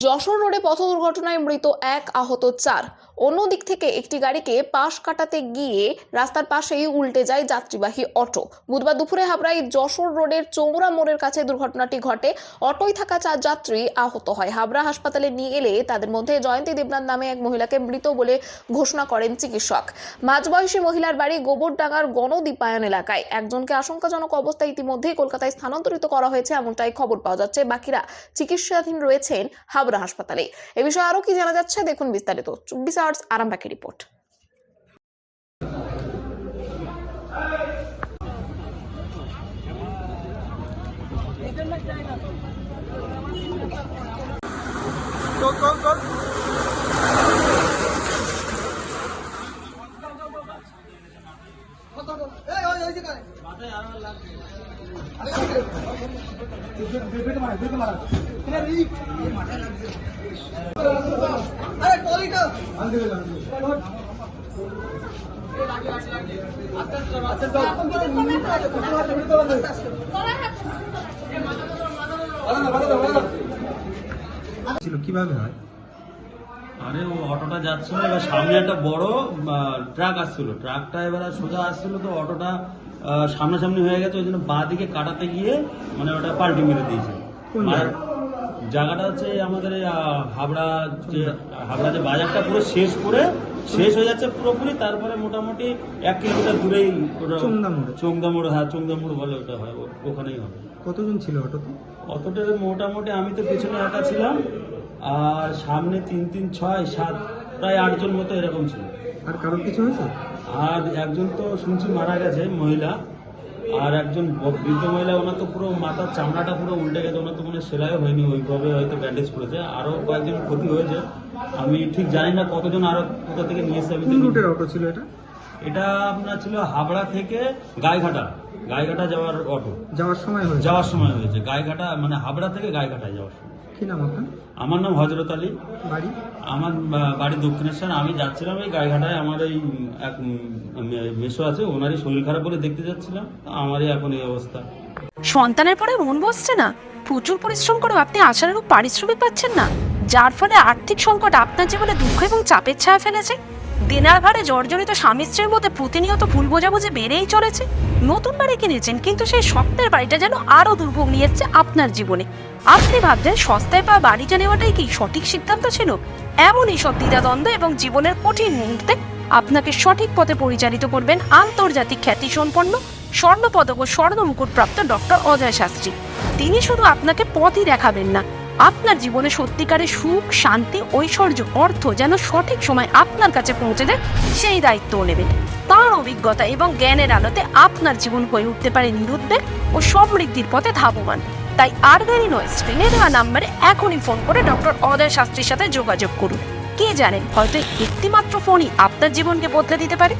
যশোর রোডে পথ দুর্ঘটনায় মৃত এক, আহত 4। অন্যদিক থেকে একটি গাড়িকে পাশ কাটাতে গিয়ে রাস্তার পাশেই উল্টে যায় যাত্রীবাহী অটো। বুধবার দুপুরে হাবড়ায় যশোর রোডের চৌমুরা মোড়ের কাছে দুর্ঘটনাটি ঘটে। অটোয় থাকা 4 যাত্রী আহত হয়। হাবড়া হাসপাতালে নিয়ে এলে তাদের মধ্যে জয়ন্তী দেবনাথ নামে এক মহিলাকে মৃত বলে ঘোষণা করেন চিকিৎসক। মাঝবয়সী মহিলার বাড়ি গোবরডাঙ্গার গণদীপায়ন এলাকায়। একজনকে আশঙ্কাজনক অবস্থায় ইতিমধ্যেই কলকাতায় স্থানান্তরিত করা হয়েছে, এমনটাই খবর পাওয়া যাচ্ছে। বাকিরা চিকিৎসাধীন রয়েছেন হাবড়া হাসপাতালে। এ বিষয়ে আরো কি জানা যাচ্ছে দেখুন বিস্তারিত 24 আওয়ার্স আরামবাগের রিপোর্ট। কিভাবে হয়? আরে ও অটোটা যাচ্ছিল, এবার সামনে একটা বড় ট্রাক আসছিল, ট্রাকটা এবার সোজা আসছিল, তো অটোটা সামনাসামনি হয়ে গেছে, ওই জন্য বাঁ দিকে কাটাতে গিয়ে মানে ওটা পাল্টি মেরে দিয়েছে। আর জায়গাটা হচ্ছে আমাদের হাবড়া যে বাজারটা পুরো শেষ হয়ে যাচ্ছে পুরোপুরি, তারপরে মোটামুটি 1 কিলোমিটার দূরেই চোংদামোড়, হ্যাঁ চোংদামোড় বলে ওটা হয়, ওখানেই হবে। কতজন ছিল অটোতে? অতটা মোটামুটি আমি তো পেছনে একা ছিলাম, আর সামনে 3, 3, 6, 7 প্রায় 8 জন মতো এরকম ছিল। আর কারোর কিছু হয়েছে? আর একজন তো শুনছি মারা গেছে মহিলা, আর একজন বৃদ্ধ মহিলা, ওনার তো পুরো মাথার চামড়াটা পুরো উল্টে গেছে, ওনার তো কোনো সেলাইও হয়নি, ওইভাবে হয়তো ব্যান্ডেজ করেছে। আরও কয়েকজন ক্ষতি হয়েছে, আমি ঠিক জানি না কতজন আরো কোথা থেকে নিয়ে এসে। কোন রুটের অটো ছিল এটা? এটা আপনার ছিল হাবড়া থেকে গাইঘাটা যাওয়ার অটো। যাওয়ার সময় হয়েছে গাইঘাটা, মানে হাবড়া থেকে গাইঘাটায় যাওয়ার সময়। কি নাম আপনার? আমার নাম হযরত আলী। বাড়ি? আমার বাড়ি দক্ষিণেশ্বর। আমি যাচ্ছিলাম এই গাইঘাটায়, আমার এই এক মেসো আছে, ওনারই শরীর খারাপ বলে দেখতে যাচ্ছিলাম, আমারই এখন এই অবস্থা। সন্তানের পরে মন বসছে না, প্রচুর পরিশ্রম করেও আপনি আশানুরূপ পারিশ্রমিক পাচ্ছেন না, যার ফলে আর্থিক সংকট আপনার জীবনে দুঃখ এবং চাপের ছায়া ফেলেছে। দিনার ভারে জর্জরিত স্বামী স্ত্রীর মধ্যে প্রতিনিয়ত ভুল বোঝাবুঝি বেড়েই চলেছে। নতুন বাড়ি কিনেছেন, কিন্তু সেই স্বপ্নের বাড়িটা যেন আরো দুর্ভোগ নিয়ে এসেছে আপনার জীবনে। আপনি ভাবছেন সস্তায় পাওয়া বাড়িটা নেওয়াটাই কি সঠিক সিদ্ধান্ত ছিল? এমনই সব দ্বিধাদ্বন্দ্ব এবং জীবনের কঠিন মুহূর্তে আপনাকে সঠিক পথে পরিচালিত করবেন আন্তর্জাতিক খ্যাতিসম্পন্ন স্বর্ণপদক ও স্বর্ণ মুকুটপ্রাপ্ত ডক্টর অজয় শাস্ত্রী। তিনি শুধু আপনাকে পথই দেখাবেন না, আপনার জীবনে সত্যিকারের সুখ, শান্তি, ঐশ্বর্য, অর্থ যেন সঠিক সময় আপনার কাছে পৌঁছে দেয় সেই দায়িত্বও নেবেন। তাঁর অভিজ্ঞতা এবং জ্ঞানের আলোতে আপনার জীবন হয়ে উঠতে পারে নিরুদ্বেগ ও সমৃদ্ধির পথে ধাবমান। তাই আর দেরি নয়, স্ক্রিনে দেওয়া নাম্বারে এখনই ফোন করে ডক্টর অজয় শাস্ত্রীর সাথে যোগাযোগ করুন। কে জানেন, হয়তো একটিমাত্র ফোনই আপনার জীবনকে বদলে দিতে পারে।